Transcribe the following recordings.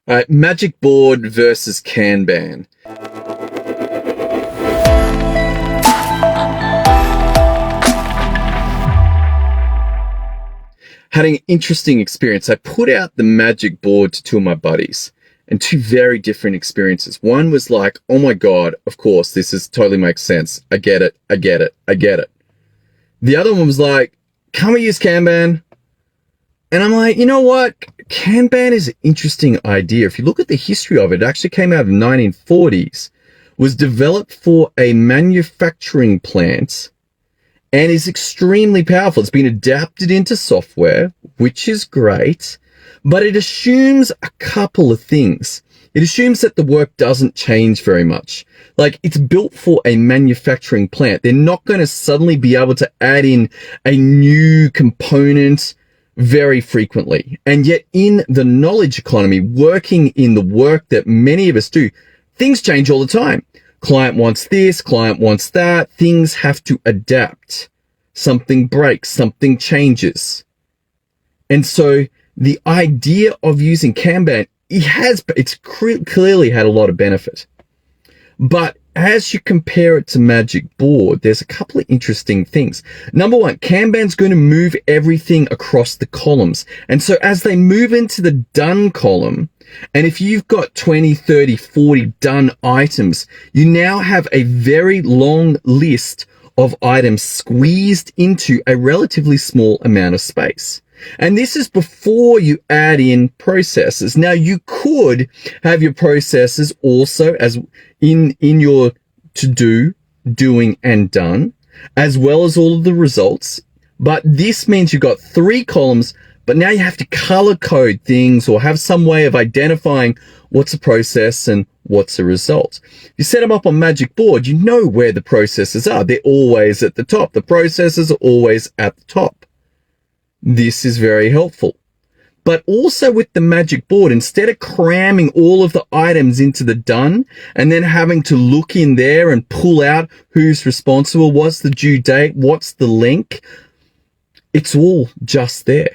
All right, Magic Board versus Kanban. Had an interesting experience. I put out the Magic Board to two of my buddies, and two very different experiences. One was like, oh my God, of course, this is totally makes sense. I get it. I get it. I get it. The other one was like, can we use Kanban? And I'm like, you know what? Kanban is an interesting idea. If you look at the history of it, it actually came out of the 1940s, was developed for a manufacturing plant, and is extremely powerful. It's been adapted into software, which is great, but it assumes a couple of things. It assumes that the work doesn't change very much. Like, it's built for a manufacturing plant. They're not going to suddenly be able to add in a new component very frequently. And yet in the knowledge economy, working in the work that many of us do, things change all the time. Client wants this, client wants that. Things have to adapt. Something breaks, something changes. And so the idea of using Kanban, it's clearly had a lot of benefit. But as you compare it to Magic Board, there's a couple of interesting things. Number one, Kanban's going to move everything across the columns. And so as they move into the done column, and if you've got 20, 30, 40 done items, you now have a very long list of items squeezed into a relatively small amount of space. And this is before you add in processes. Now, you could have your processes also as in your to do, doing, and done, as well as all of the results. But this means you've got 3 columns, but now you have to color code things or have some way of identifying what's a process and what's a result. You set them up on Magic Board, you know where the processes are. They're always at the top. The processes are always at the top. This is very helpful. But also with the Magic Board, instead of cramming all of the items into the done and then having to look in there and pull out who's responsible, what's the due date, what's the link, it's all just there.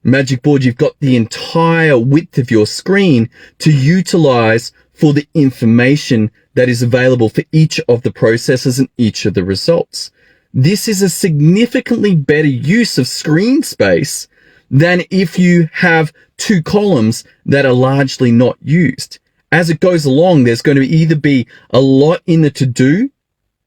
Magic Board, you've got the entire width of your screen to utilize for the information that is available for each of the processes and each of the results. This is a significantly better use of screen space than if you have 2 columns that are largely not used. As it goes along, there's going to either be a lot in the to-do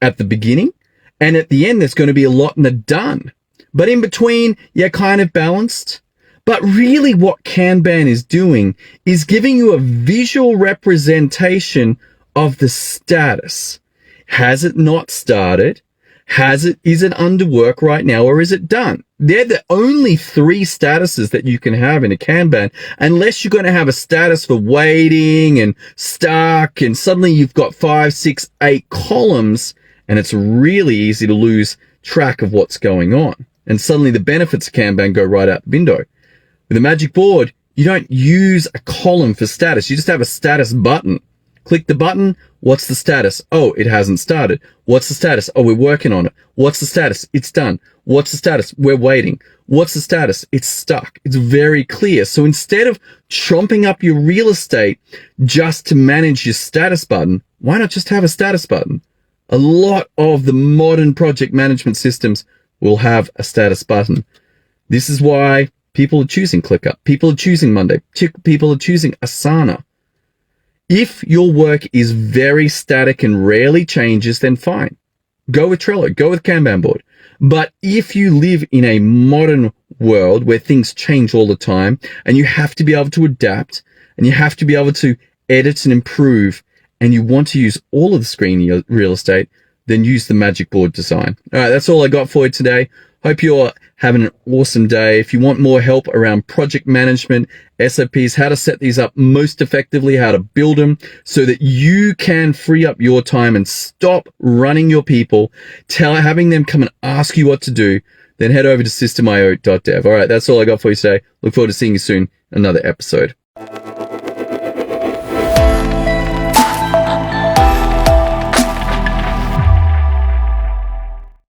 at the beginning, and at the end, there's going to be a lot in the done. But in between, you're kind of balanced. But really what Kanban is doing is giving you a visual representation of the status. Has it not started? Is it under work right now, or is it done? They're the only 3 statuses that you can have in a Kanban, unless you're going to have a status for waiting and stuck, and suddenly you've got 5, 6, 8 columns, and it's really easy to lose track of what's going on. And suddenly the benefits of Kanban go right out the window. With the Magic Board, you don't use a column for status. You just have a status button. Click the button. What's the status? Oh, it hasn't started. What's the status? Oh, we're working on it. What's the status? It's done. What's the status? We're waiting. What's the status? It's stuck. It's very clear. So instead of chomping up your real estate just to manage your status button, why not just have a status button? A lot of the modern project management systems will have a status button. This is why people are choosing ClickUp. People are choosing Monday. People are choosing Asana. If your work is very static and rarely changes, then fine. Go with Trello, go with Kanban board. But if you live in a modern world where things change all the time and you have to be able to adapt and you have to be able to edit and improve and you want to use all of the screen real estate, then use the Magic Board design. All right, that's all I got for you today. Hope you're having an awesome day. If you want more help around project management, SOPs, how to set these up most effectively, how to build them so that you can free up your time and stop running your people, having them come and ask you what to do, then head over to systemio.dev. All right, that's all I got for you today. Look forward to seeing you soon in another episode.